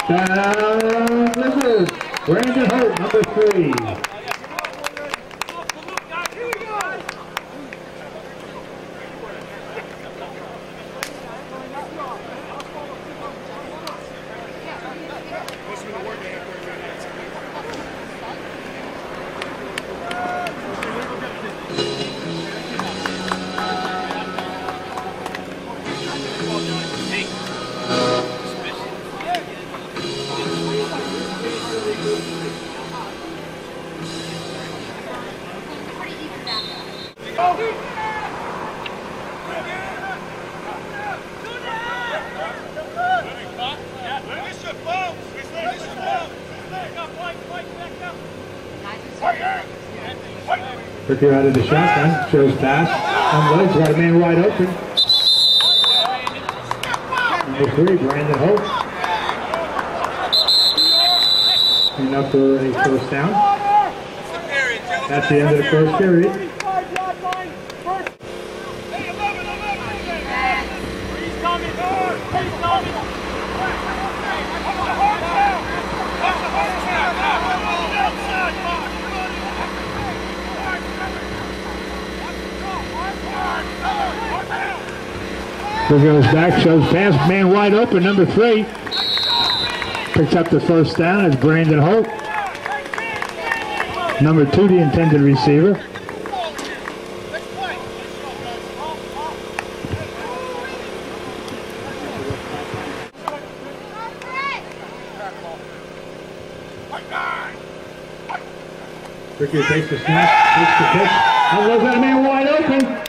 Touchdown, Blizzard. Brandon Holt, number 3. Ricky out of the shotgun, shows pass, unloads, got a man wide open. Number 3, Brandon Holt. Enough for a first down. That's the end of the first period. Here goes back, shows pass, man wide open, number 3. Picks up the first down as Brandon Holt. Number 2, the intended receiver. Ricky takes the snap, takes the pitch, unloads that man wide open.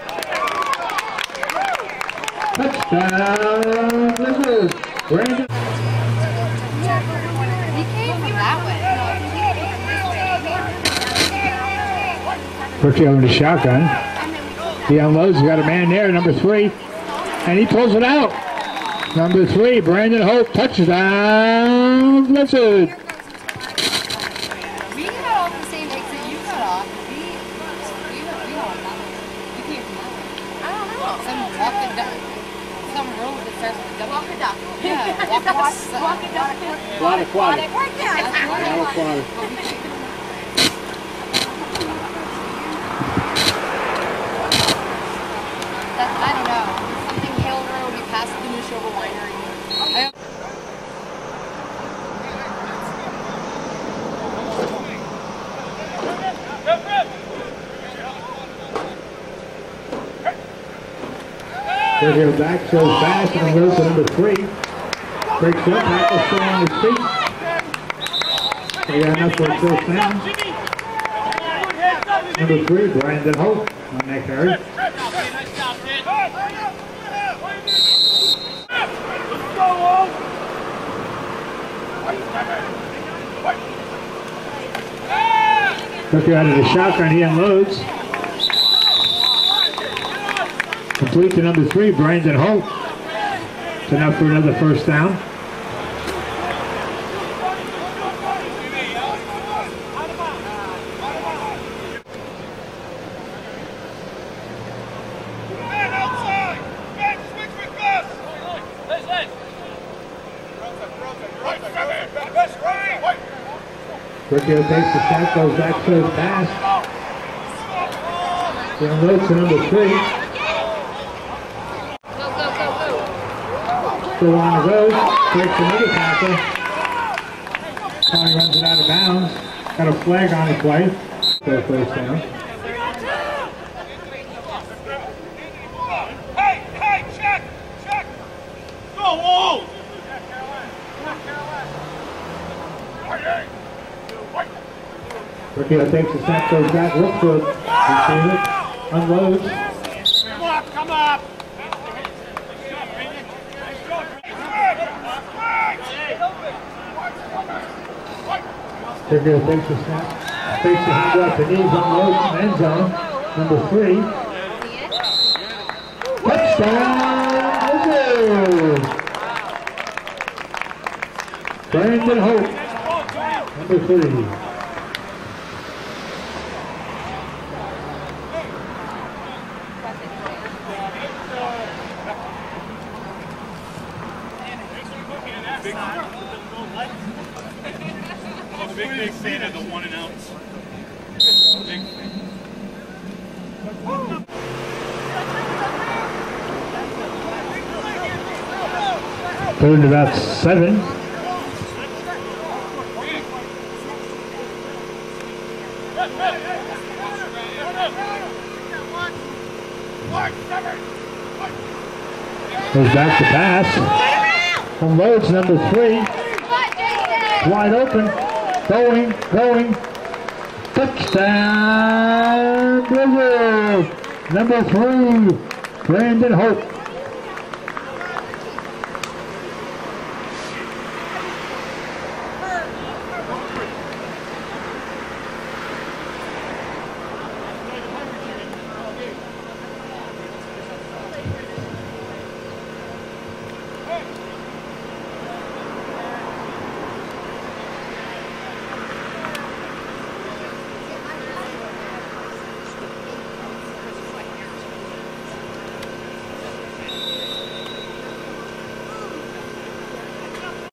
Touchdown, Blizzard. Brandon. He came from that way. Ricky over the shotgun. He unloads, he's got a man there, number 3. And he pulls it out. Number 3, Brandon Holt, touchdown, Blizzard. We got off the same exit you got off. We got off that way. You came from that way. I don't know. Some walking duck. Some road that starts with a W. Walk a duck. Yeah, walk a duck. Aquatic. Right there. Aquatic. I don't know. Something Hill Road, we passed the New Shovel Winery. Here back, shows pass, unloads to number 3. Breaks up, tackle still on his feet. They got enough for a first down. Number 3, Brandon Holt on that carry. Took you out of the shotgun, he unloads. Complete to number 3, Brandon Holt. It's enough for another first down. Ricky takes the snap, goes back to his pass. He unloads to number 3. Still on the road, breaks another tackle. Finally runs it out of bounds. Got a flag on the play for a first down. Hey, check! Go, Holt! Ricky takes the snap, goes back, looks for it, receiver, unloads. Come up! Ricky takes the snap, takes the hand up, the knees unloads, end zone, number 3. Touchdown! Brandon Holt, number 3. Big fan of the 1 and outs. Big fan. Third and about 7. Goes back to pass. Unloads number 3. Wide open. Going. Touchdown, Blizzard. Number 3, Brandon Holt.